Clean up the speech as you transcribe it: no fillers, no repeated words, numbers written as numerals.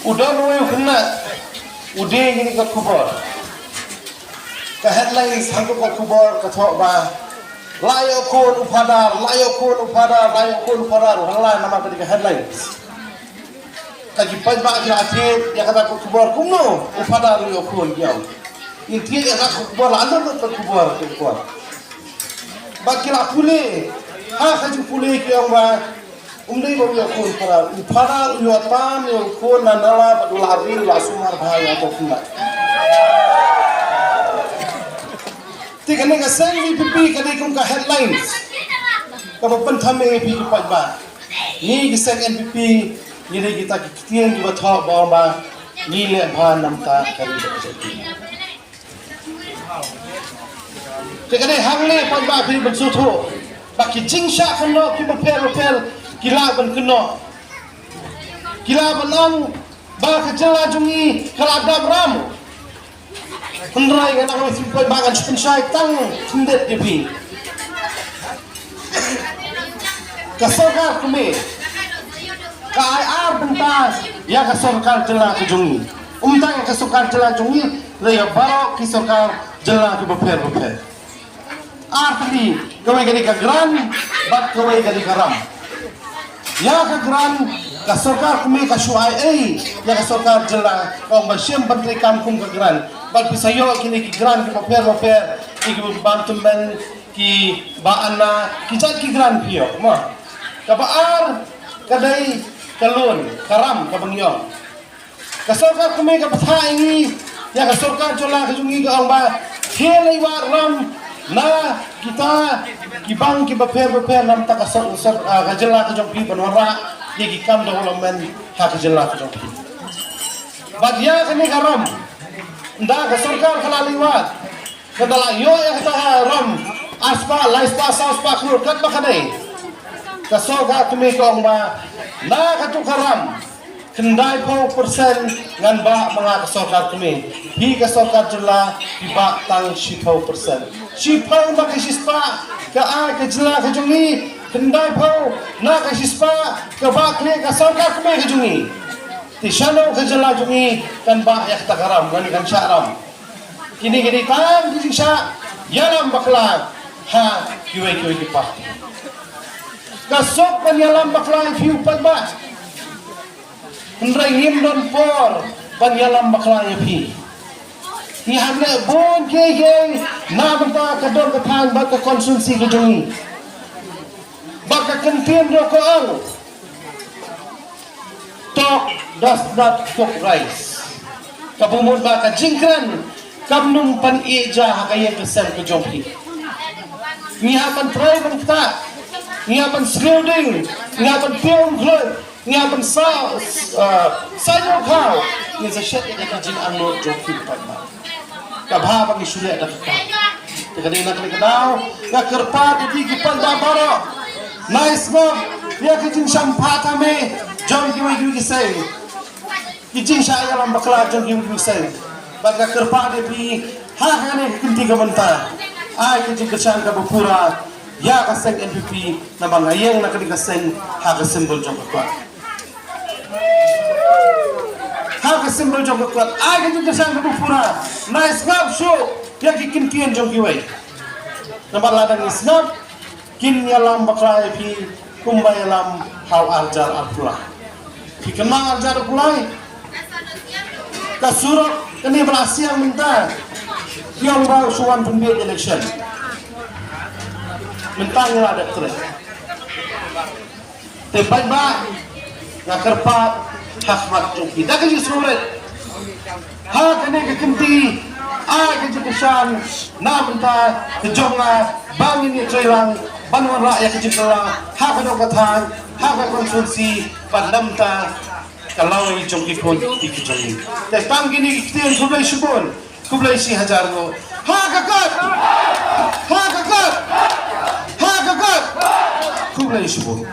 udah nuwe kena udah gini ke kubur ke headline sanggup ke kubur ke thok ba layakun upadar halai nama tadi ke headline lagi pajak kira akhir ya kata ke kubur kumno upadar layakun jauh intinya ya ke kubur lalu ke kubur bakila pule kaji pule kiyang ba umdai baru yakun para upadar yuatan yakun nanala padul hari la sumar bahaya atau tidak tiga ni kaseng VPP kali kum ka headlines kapan thame pi pajba ni kiseng NPP ni kita kitien di bathok ba ni le bha namta kali tiga ni hangle pajba pi bersutho baki jingsha kano ki bapel kila ban keno kila banang ba kejela jungi kaladam ram Hendrai kan aku simpai bagan pensyai tang tindet depi kasorkar kumi kai ar bentas ya kasorkar jela kejungi umtang kasorkar jela jungi leya baro kisorkar jela ke beper arti kawai gadi kagran bat kawai gadi karam ya kagran kasorkar kumi kasuai ya kasorkar jela kau basyem bantri kampung kagran bal pisayo kini ki gran ki paper ki bantumen ki baana ki jat ki gran pio ma kabaar kadai kalun karam kabangyo kasorkar kumi ka patha ini ya kasorkar jola kajungi ka amba helai wa ram na kita ki bang ki paper nam ta kasor kajela kajongpi banwara ye ki kam development ha kajela kajongpi badia kini karam nda kasorkar kala liwat kadala yo ya kata ram aspa laispa sauspa kur kat bakadai kasorkar kumi kong ba na katu karam kendai po persen ngan ba mga kasorkar kumi hi kasorkar jela hi ba tang 10% sipau ba kisispa ka a ka jela ka jungi kendai po na kisispa ka ba kli kasorkar kumi ka jungi Tisano kejela jungi kan ba yak takaram gani kan syaram kini kan di sya yalam bakla ha kiwe kipa kasok kan yalam bakla fiu padba ndrai him don por ban yalam bakla ya pi ni hamle bon ke na banta kador katang ba ka konsumsi ke jungi ba ka kentien ro ko ang talk does not cook rice. Kabumod ba ka jingkran kamnum pan ija hakayen kesem ke jompi. Ngihapan try ban kita. Ngihapan scalding, ngihapan film glow, ngihapan sayo kau. Ni sa shit ya ka jing ano jompi pa ba. Kabha bang isule ada ka. Tekadi na kadao, ka kerpa di gipan da baro. Nice mo. Ya ka jing sampata me. Jom kiwi kisay, kijing saya dalam bakla jom kiwi kisay. Baga kerpa depi, hakane kunti kamanta. Ay kijing kesan kabupura, ya kaseng NPP na bangayeng na kadi kaseng hakasimbol jom kuat. Hakasimbol jom kuat. Ay kijing kesan kabupura, nice ngap show, ya kikin kian jom kiwi. Nampak ladang isngap, kin yalam bakla depi, kumbay yalam hau arjar arpula. Kemang ajar pulai kasurok ini berhasil minta yang baru suan pembeli election mentang ada terus tempat ba nak kerpat hakmat jumpi dah kerja sulit hak ini kekenti kerja kesan na minta kejonga bang ini celang banwan rakyat kerja kelang hak ada katahan hak konsumsi pandamta kalau ijong ipon ikijong tapi panggini iktian kublai si hajar go ha kakak kublai shibun